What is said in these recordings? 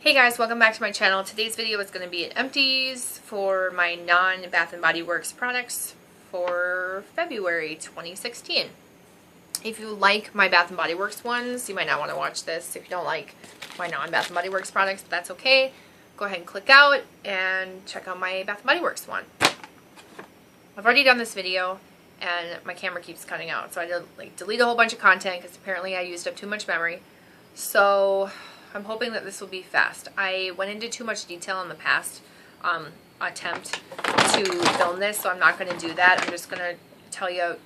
Hey guys, welcome back to my channel. Today's video is going to be an empties for my non-Bath & Body Works products for February 2016. If you like my Bath & Body Works ones, you might not want to watch this. If you don't like my non-Bath & Body Works products, that's okay. Go ahead and click out and check out my Bath & Body Works one. I've already done this video and my camera keeps cutting out, so I had to delete a whole bunch of content because apparently I used up too much memory. So I'm hoping that this will be fast. I went into too much detail in the past attempt to film this, so I'm not going to do that. I'm just going to tell you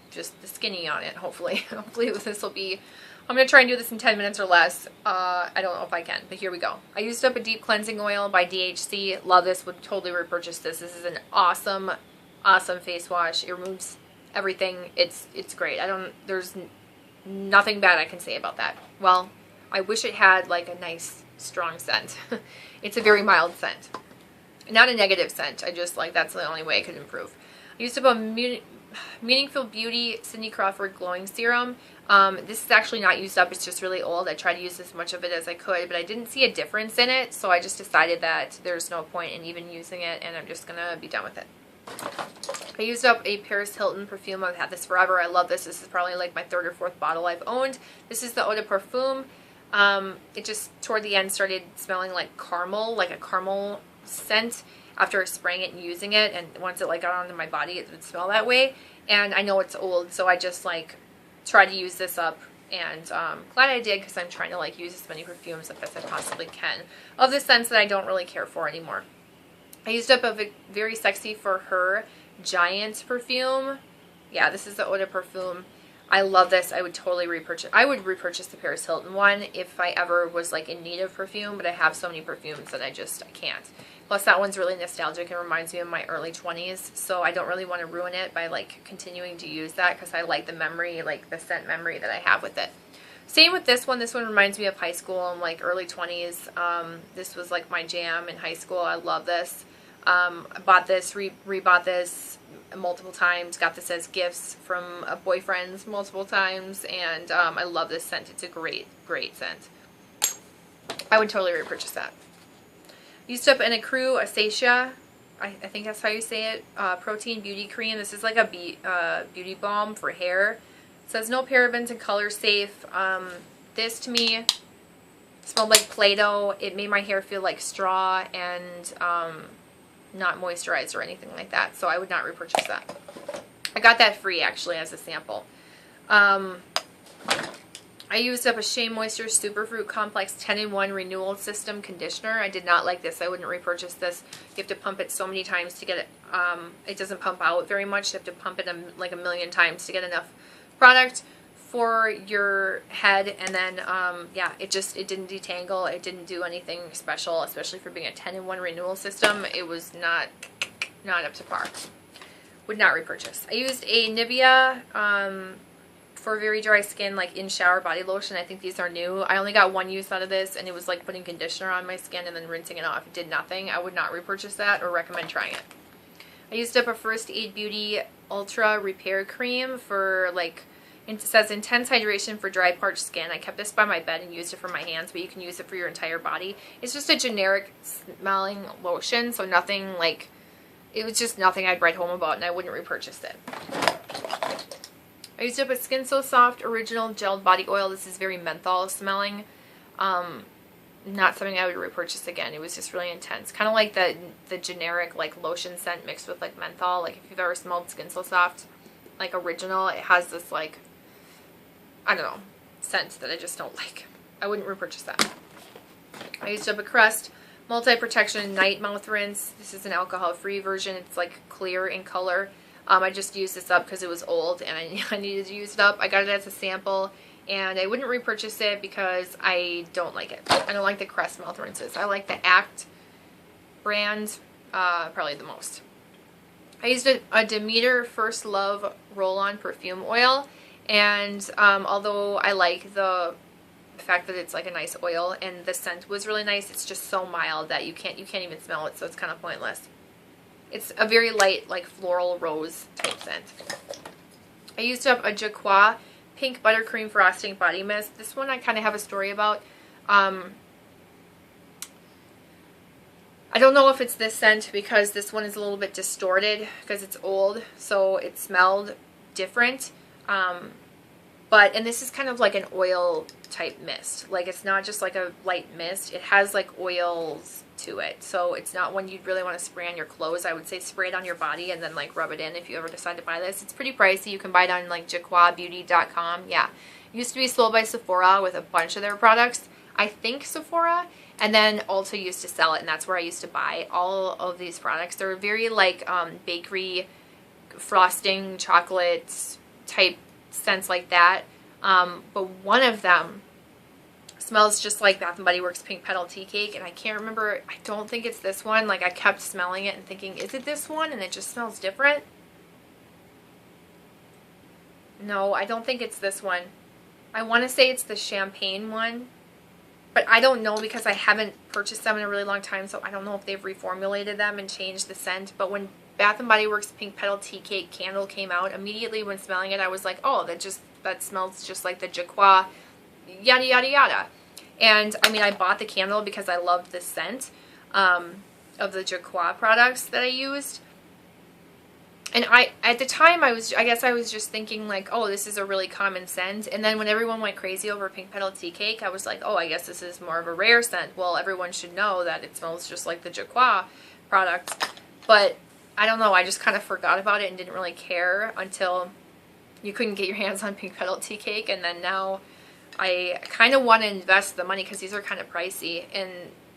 just the skinny on it, hopefully. Hopefully this will be, I'm going to try and do this in 10 minutes or less. I don't know if I can, but here we go. I used up a deep cleansing oil by DHC. Love this, would totally repurchase this. This is an awesome face wash. It removes everything. It's great. There's nothing bad I can say about that. Well, I wish it had like a nice strong scent. It's a very mild scent. Not a negative scent. I just that's the only way it could improve. I used up a Meaningful Beauty Cindy Crawford Glowing Serum. This is actually not used up. It's just really old. I tried to use as much of it as I could, but I didn't see a difference in it, so I just decided that there's no point in even using it, and I'm just going to be done with it. I used up a Paris Hilton perfume. I've had this forever. I love this. This is probably like my third or fourth bottle I've owned. This is the Eau de Parfum. It just, toward the end, started smelling like caramel, like a caramel scent after spraying it and using it, and once it got onto my body, it would smell that way, and I know it's old, so I just tried to use this up, and glad I did, because I'm trying to use as many perfumes up as I possibly can of the scents that I don't really care for anymore. I used up a Very Sexy for Her Giant perfume. Yeah, this is the Eau de Parfum. I love this. I would totally repurchase. I would repurchase the Paris Hilton one if I ever was in need of perfume, but I have so many perfumes that I can't. Plus that one's really nostalgic and reminds me of my early 20s, so I don't really want to ruin it by continuing to use that, because I like the memory, the scent memory that I have with it. Same with this one. This one reminds me of high school and early 20s. This was my jam in high school. I love this. I bought this, rebought this multiple times, got this as gifts from boyfriends multiple times, and I love this scent. It's a great scent. I would totally repurchase that. Used up an Ecru Acacia, I think that's how you say it, protein beauty cream. This is like a beauty balm for hair. It says no parabens and color safe. This to me smelled like Play-Doh. It made my hair feel like straw and not moisturized or anything like that, so I would not repurchase that. I got that free actually as a sample. I used up a Shea Moisture Superfruit Complex 10-in-1 Renewal System Conditioner. I did not like this. I wouldn't repurchase this. You have to pump it so many times to get it. It doesn't pump out very much. You have to pump it a million times to get enough product for your head, and then yeah, it didn't detangle. It didn't do anything special, especially for being a 10-in-1 renewal system. It was not up to par. Would not repurchase. I used a Nivea for very dry skin, in shower body lotion. I think these are new. I only got one use out of this, and it was putting conditioner on my skin and then rinsing it off. It did nothing. I would not repurchase that or recommend trying it. I used up a First Aid Beauty Ultra Repair Cream for it says intense hydration for dry, parched skin. I kept this by my bed and used it for my hands, but you can use it for your entire body. It's just a generic smelling lotion, so nothing it was just nothing I'd write home about, and I wouldn't repurchase it. I used up a Skin So Soft Original Gelled Body Oil. This is very menthol smelling. Not something I would repurchase again. It was just really intense. Kind of like the generic lotion scent mixed with menthol. If you've ever smelled Skin So Soft, original, it has this I don't know, scent that I just don't like. I wouldn't repurchase that. I used up a Crest Multi-Protection Night Mouth Rinse. This is an alcohol-free version. It's clear in color. I just used this up because it was old and I needed to use it up. I got it as a sample, and I wouldn't repurchase it because I don't like it. I don't like the Crest mouth rinses. I like the Act brand probably the most. I used a Demeter First Love Roll-On Perfume Oil, and although I like the fact that it's a nice oil and the scent was really nice, it's just so mild that you can't even smell it, so it's kind of pointless. It's a very light, floral rose type scent. I used up a Jacqua Pink Buttercream Frosting Body Mist. This one I kind of have a story about. I don't know if it's this scent because this one is a little bit distorted because it's old, so it smelled different. And this is kind of like an oil type mist. Like, it's not just like a light mist. It has like oils to it. So it's not one you'd really want to spray on your clothes. I would say spray it on your body and then like rub it in if you ever decide to buy this. It's pretty pricey. You can buy it on like JaquaBeauty.com. Yeah. It used to be sold by Sephora with a bunch of their products. I think Sephora. And then Ulta used to sell it, and that's where I used to buy all of these products. They're very like bakery, frosting, chocolates type scents like that. But one of them smells just like Bath & Body Works Pink Petal Tea Cake, and I can't remember. I don't think it's this one. Like, I kept smelling it and thinking, is it this one? And it just smells different. No, I don't think it's this one. I want to say it's the champagne one. But I don't know because I haven't purchased them in a really long time, so I don't know if they've reformulated them and changed the scent. But when Bath & Body Works Pink Petal Tea Cake candle came out, immediately when smelling it, I was like, oh, that smells just like the Jaqua, yada, yada, yada. And, I mean, I bought the candle because I loved the scent of the Jaqua products that I used. And at the time, I guess I was just thinking like, oh, this is a really common scent. And then when everyone went crazy over Pink Petal Tea Cake, I was like, oh, I guess this is more of a rare scent. Well, everyone should know that it smells just like the Jaqua product. But I don't know, I just kind of forgot about it and didn't really care until you couldn't get your hands on Pink Petal Tea Cake. And then now I kind of want to invest the money because these are kind of pricey and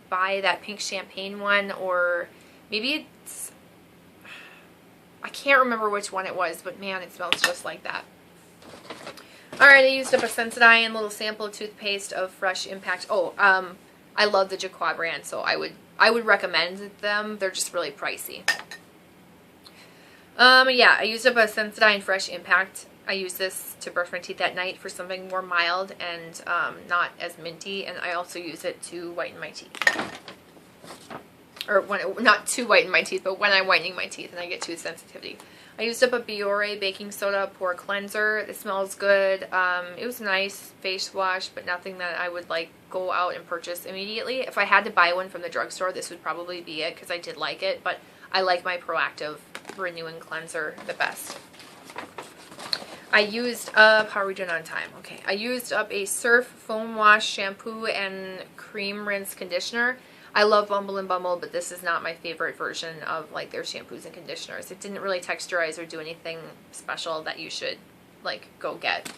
buy that pink champagne one, or maybe it's, I can't remember which one it was, but man, it smells just like that. Alright, I used up a Sensodyne little sample toothpaste of Fresh Impact. Oh, I love the Jaqua brand, so I would recommend them. They're just really pricey. Yeah, I used up a Sensodyne Fresh Impact. I use this to brush my teeth at night for something more mild and not as minty, and I also use it to whiten my teeth. Or not to whiten my teeth, but when I'm whitening my teeth and I get tooth sensitivity. I used up a Biore baking soda pore cleanser. It smells good. It was a nice face wash, but nothing that I would like go out and purchase immediately. If I had to buy one from the drugstore, this would probably be it because I did like it, but I like my Proactive Renewing Cleanser the best. I used up, how are we doing on time? Okay, I used up a Surf Foam Wash Shampoo and Cream Rinse Conditioner. I love Bumble and Bumble, but this is not my favorite version of like their shampoos and conditioners. It didn't really texturize or do anything special that you should like go get.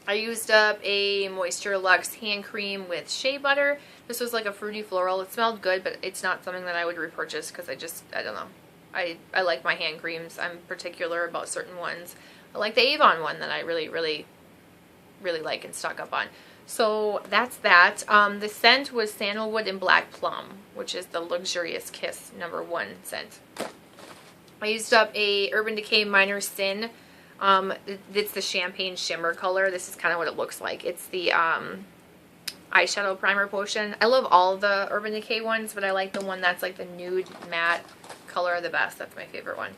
I used up a Moisture Luxe hand cream with shea butter. This was like a fruity floral. It smelled good, but it's not something that I would repurchase because I don't know. I like my hand creams. I'm particular about certain ones. I like the Avon one that I really, really, really like and stock up on. So that's that. The scent was Sandalwood and Black Plum, which is the Luxurious Kiss #1 scent. I used up a Urban Decay Minor Sin. It's the Champagne Shimmer color. This is kind of what it looks like. It's the eyeshadow primer potion. I love all the Urban Decay ones, but I like the one that's like the nude matte color the best. That's my favorite one.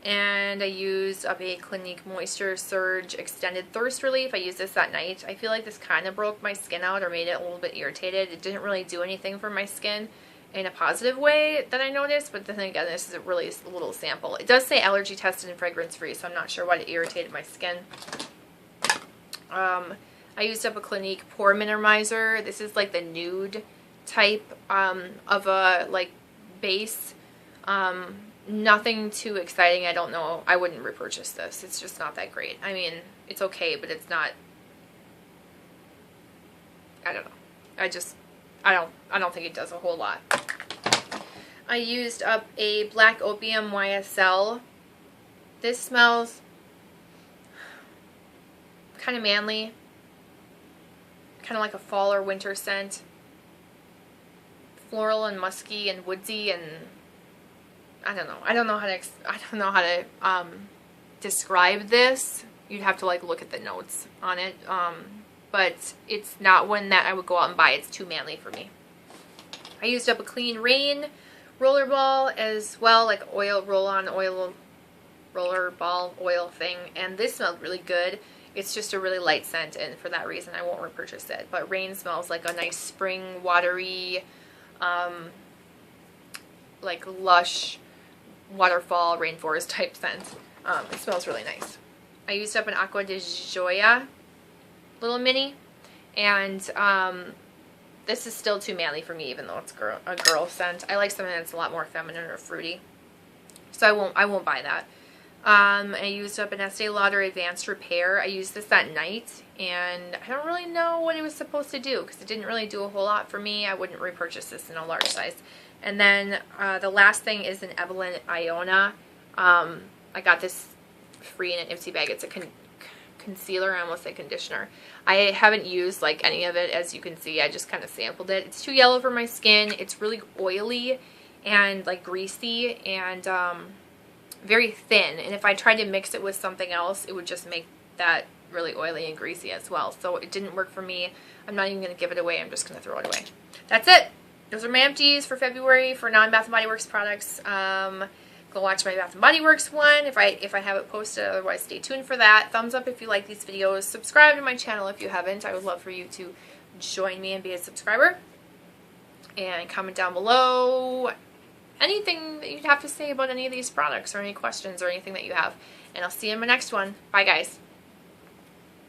And I used up a Clinique Moisture Surge Extended Thirst Relief. I used this at night. I feel like this kind of broke my skin out or made it a little bit irritated. It didn't really do anything for my skin in a positive way that I noticed, but then again, this is a really little sample. It does say allergy tested and fragrance free, so I'm not sure why it irritated my skin. I used up a Clinique Pore Minimizer. This is like the nude type of a like base. Nothing too exciting. I don't know. I wouldn't repurchase this. It's just not that great. I mean, it's okay, but it's not. I don't know. I don't think it does a whole lot. I used up a Black Opium YSL. This smells kind of manly. Kind of like a fall or winter scent. Floral and musky and woodsy and I don't know. I don't know how to describe this. You'd have to like look at the notes on it. But it's not one that I would go out and buy. It's too manly for me. I used up a Clean Rain rollerball as well, like oil roll-on oil rollerball oil thing, and this smelled really good. It's just a really light scent, and for that reason I won't repurchase it. But Rain smells like a nice spring watery like lush waterfall rainforest type scent. It smells really nice. I used up an Aqua de Joya little mini, and this is still too manly for me, even though it's a girl scent. I like something that's a lot more feminine or fruity, so I won't buy that. I used up an Estee Lauder Advanced Repair. I used this at night, and I don't really know what it was supposed to do because it didn't really do a whole lot for me. I wouldn't repurchase this in a large size. And then the last thing is an Evelyn Iona. I got this free in an Empty bag. It's a concealer, I almost say conditioner. I haven't used like any of it, as you can see. I just kind of sampled it. It's too yellow for my skin. It's really oily and like greasy and very thin, and if I tried to mix it with something else, it would just make that really oily and greasy as well. So it didn't work for me. I'm not even going to give it away. I'm just going to throw it away. That's it. Those are my empties for February for non-Bath & Body Works products. Go watch my Bath & Body Works one if I have it posted. Otherwise, stay tuned for that. Thumbs up if you like these videos. Subscribe to my channel if you haven't. I would love for you to join me and be a subscriber. And comment down below anything that you'd have to say about any of these products or any questions or anything that you have. And I'll see you in my next one. Bye, guys.